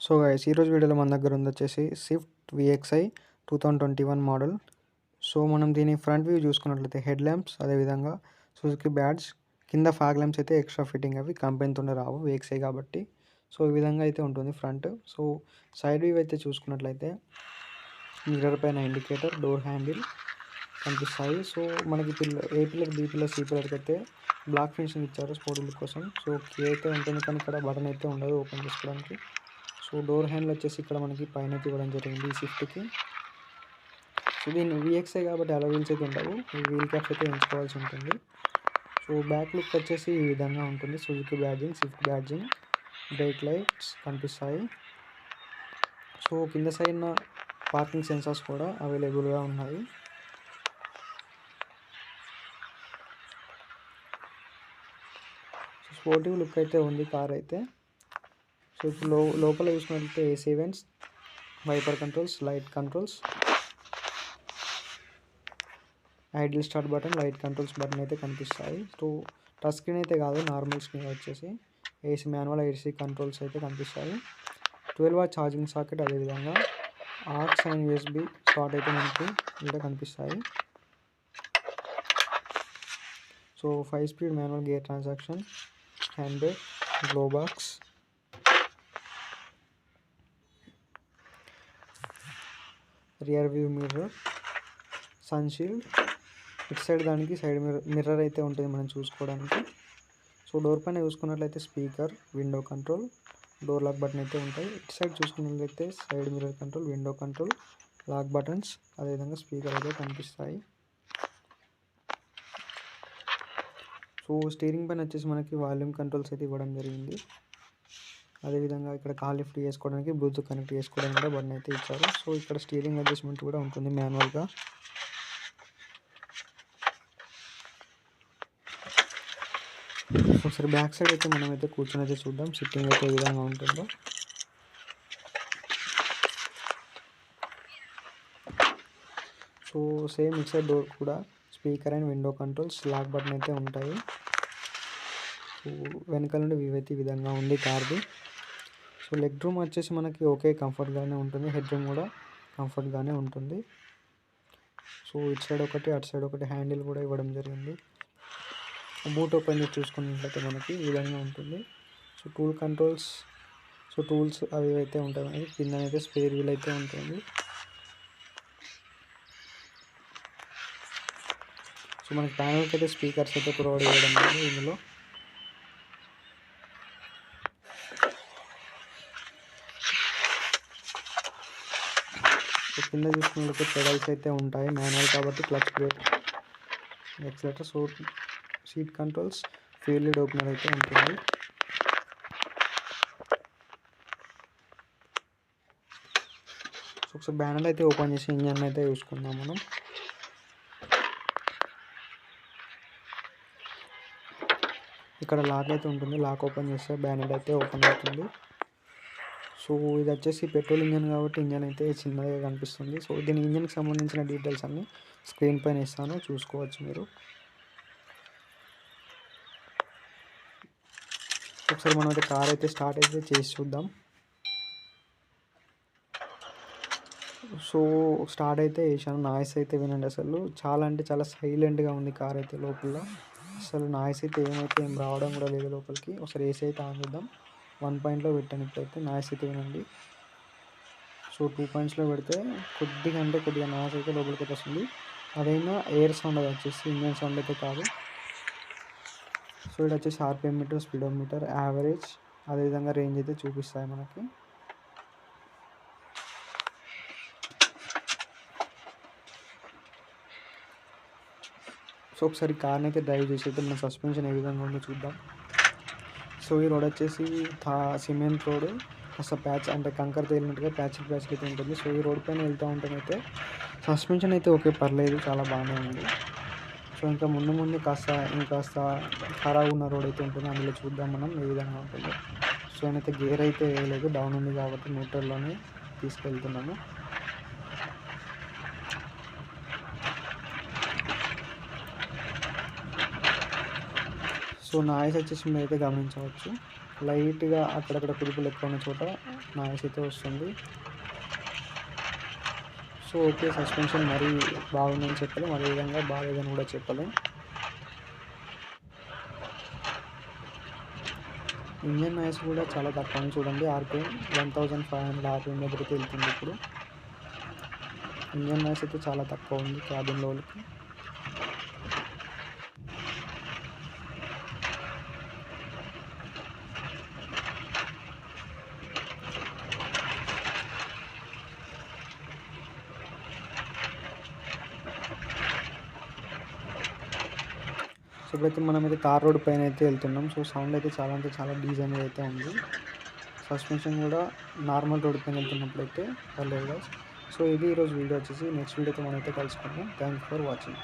So guys ఈరోజు వీడియోలో మన దగ్గర ఉంది వచ్చేసి స్విఫ్ట్ విఎక్స్ఐ 2021 మోడల్. సో మనం దీని ఫ్రంట్ వ్యూ చూసుకున్నట్లయితే హెడ్ ల్యాంప్స్, అదేవిధంగా సుజుకి బ్యాడ్జ్, కింద ఫాగ్ ల్యాంప్స్ అయితే ఎక్స్ట్రా ఫిట్టింగ్ అవి కంపెనీతోనే రావు విఎక్స్ఐ కాబట్టి. సో ఈ విధంగా అయితే ఉంటుంది ఫ్రంట్. సో సైడ్ వ్యూ అయితే చూసుకున్నట్లయితే మిర్రర్ పైన ఇండికేటర్, డోర్ హ్యాండిల్ కనిపిస్తాయి. సో మనకి ఏ పిల్లర్, బీ పిల్లర్, సి పిల్లర్కి అయితే బ్లాక్ ఫినిషింగ్ ఇచ్చారు స్పోర్ట్ లుక్ కోసం. సో కీ అయితే ఉంటుంది కానీ ఇక్కడ బటన్ అయితే ఉండదు ఓపెన్ చేసుకోవడానికి. సో డోర్ హ్యాండిల్ వచ్చేసి ఇక్కడ మనకి పైన ఇవ్వడం జరిగింది ఈ స్విఫ్ట్కి. సో దీన్ని విఎక్స్ఐ కాబట్టి అలా వీల్స్ అయితే ఉండవు, ఈ వీల్ క్యాప్స్ అయితే ఎంచుకోవాల్సి ఉంటుంది. సో బ్యాక్ లుక్ వచ్చేసి ఈ విధంగా ఉంటుంది. Suzuki badging, Swift badging, break lights కనిపిస్తాయి. సో కింద సైడ్న పార్కింగ్ సెన్సార్స్ కూడా అవైలబుల్గా ఉన్నాయి. స్పోర్టివ్ లుక్ అయితే ఉంది కార్ అయితే. సో ఇప్పుడు లోపల చూసినట్లయితే AC vents, wiper controls, light controls, idle start button, light controls button అయితే కనిపిస్తాయి. సో టచ్ స్క్రీన్ అయితే కాదు, నార్మల్ స్క్రీన్ వచ్చేసి ఏసీ మాన్యువల్, ఏసీ కంట్రోల్స్ అయితే కనిపిస్తాయి. 12W ఛార్జింగ్ సాకెట్, అదేవిధంగా ఆర్క్స్ అండ్ యూఎస్బి స్లాట్ అయితే మనకి ఇక్కడ కనిపిస్తాయి. So 5 speed manual gear transaction, hand brake, glove box, rear view mirror, sun shield, ఇటు సైడ్ దానికి సైడ్ మిర్రర్ అయితే ఉంటుంది మనం చూసుకోవడానికి. సో డోర్ పైన చూసుకున్నట్లయితే speaker, window control, door lock button అయితే ఉంటాయి. ఇటు సైడ్ చూసుకున్నట్లయితే side mirror control, window control, lock buttons, అదేవిధంగా స్పీకర్ అయితే కనిపిస్తాయి. సో స్టీరింగ్ పైన వచ్చేసి మనకి వాల్యూమ్ కంట్రోల్స్ అయితే ఇవ్వడం జరిగింది. అదేవిధంగా ఇక్కడ కాల్ లిఫ్ట్ చేసుకోవడానికి, బ్లూటూత్ కనెక్ట్ చేసుకోవడానికి కూడా బటన్ అయితే ఇచ్చారు. సో ఇక్కడ స్టీరింగ్ అడ్జస్ట్మెంట్ కూడా ఉంటుంది మాన్యువల్గా. ఒకసారి బ్యాక్ సైడ్ అయితే మనం అయితే కూర్చొని అయితే చూద్దాం సిట్టింగ్ అయితే ఏ విధంగా ఉంటుందో. సో సేమ్ ఇటు సైడ్ డోర్ కూడా speaker and window controls, lock button అయితే ఉంటాయి. సో వెనకాల నుండి వ్యూ అయితే ఈ విధంగా ఉంది కార్ది. సో లెగ్ రూమ్ వచ్చేసి మనకి ఓకే కంఫర్ట్గానే ఉంటుంది, హెడ్ రూమ్ కూడా కంఫర్ట్గానే ఉంటుంది. సో ఇటు సైడ్ ఒకటి, అటు సైడ్ ఒకటి హ్యాండిల్ కూడా ఇవ్వడం జరిగింది. బూట్ ఓపెన్ చేసి చూసుకున్నట్లయితే మనకి ఈ విధంగా ఉంటుంది. So tool controls, so tools అవి అయితే ఉంటాయి మనకి. కింద అయితే స్పేర్ వీల్ అయితే ఉంటుంది. సో మనకి ప్యానల్కి అయితే స్పీకర్స్ అయితే ప్రొవైడ్ చేయడం జరిగింది ఇందులో. సో కింద చూసుకున్నట్లయితే పెడల్స్ అయితే ఉంటాయి, మాన్యువల్ కాబట్టి clutch, break, accelerator. So seat controls, fuel lid opener అయితే ఉంటుంది. సో ఒకసారి బ్యానర్ అయితే ఓపెన్ చేసి ఇంజన్ అయితే చూసుకుందాం మనం. ఇక్కడ లాక్ అయితే ఉంటుంది, లాక్ ఓపెన్ చేస్తే బ్యానర్ అయితే ఓపెన్ అవుతుంది. సో ఇది వచ్చేసి పెట్రోల్ ఇంజన్ కాబట్టి ఇంజన్ అయితే చిన్నగా కనిపిస్తుంది. సో దీని ఇంజన్కి సంబంధించిన డీటెయిల్స్ అన్నీ స్క్రీన్ పైన ఇస్తాను, చూసుకోవచ్చు మీరు. ఒకసారి మనం అయితే కార్ అయితే స్టార్ట్ అయితే చేసి చూద్దాం. సో స్టార్ట్ అయితే చేశాను, నాయిస్ అయితే వినండి. అసలు చాలా అంటే చాలా సైలెంట్గా ఉంది కార్ అయితే. లోపల అసలు నాయిస్ అయితే ఏం రావడం కూడా లేదు లోపలికి. ఒకసారి ఏసీ అయితే ఆన్ చేద్దాం. 1 పాయింట్లో పెట్టాను ఇప్పుడైతే, నాయిస్ అయితే వినండి. సో 2 పాయింట్స్లో పెడితే కొద్దిగా నాయిస్ అయితే లోపలికి అయితే వస్తుంది. అదైనా ఎయిర్ సౌండ్, అది వచ్చేసి ఇంజన్ సౌండ్ అయితే కాదు. సో ఇది వచ్చేసి ఆర్పిఎం మీటర్, స్పీడోమీటర్, యావరేజ్, అదేవిధంగా రేంజ్ అయితే చూపిస్తాయి మనకి. సో ఒకసారి కార్ని అయితే డ్రైవ్ చేసి అయితే మన సస్పెన్షన్ ఏ విధంగా ఉందో చూద్దాం. సో ఈ రోడ్ వచ్చేసి సిమెంట్ రోడ్, కాస్త ప్యాచ్ అంటే కంకర తేలినట్టుగా ప్యాచ్ అయితే ఉంటుంది. సో ఈ రోడ్ పైన వెళ్తూ ఉంటామైతే సస్పెన్షన్ అయితే ఓకే పర్లేదు, చాలా బాగానే ఉంది. సో ఇంకా ముందు ఇంకాస్త ఖరాబ్ ఉన్న రోడ్ అయితే ఉంటుంది, అందులో చూద్దాం మనం ఏ విధంగా ఉంటుందో. సో నేనైతే గేర్ అయితే వేయలేదు, డౌన్ ఉంది కాబట్టి న్యూట్రల్లోనే తీసుకెళ్తున్నాను. సో నాయిస్ వచ్చేసి మీరు అయితే గమనించవచ్చు. లైట్గా అక్కడక్కడ కుదుపులు ఎక్కువ ఉన్న చోట నాయిస్ అయితే వస్తుంది. సో ఓకే, సస్పెన్షన్ మరీ బాగుందని చెప్పలేం, అదేవిధంగా బాగాలేదని కూడా చెప్పలేం. ఇంజన్ నాయిస్ కూడా చాలా తక్కువ ఉంది చూడండి. ఆర్పిఎం 1500 ఆర్పిఎం దగ్గరికి వెళ్తుంది ఇప్పుడు. ఇంజన్ నాయిస్ అయితే చాలా తక్కువ ఉంది క్యాబిన్ లోకి. సో ఇప్పుడైతే మనం అయితే తార్ రోడ్ పైన అయితే వెళ్తున్నాం. సో సౌండ్ అయితే చాలా అంటే చాలా డీజెంట్గా అయితే ఉంది. సస్పెన్షన్ కూడా నార్మల్ రోడ్ పైన వెళ్తున్నప్పుడు అయితే పర్లేదు. సో ఇది ఈరోజు వీడియో వచ్చేసి. నెక్స్ట్ వీడియోతో మనం అయితే కలుసుకుందాం. Thank you for watching.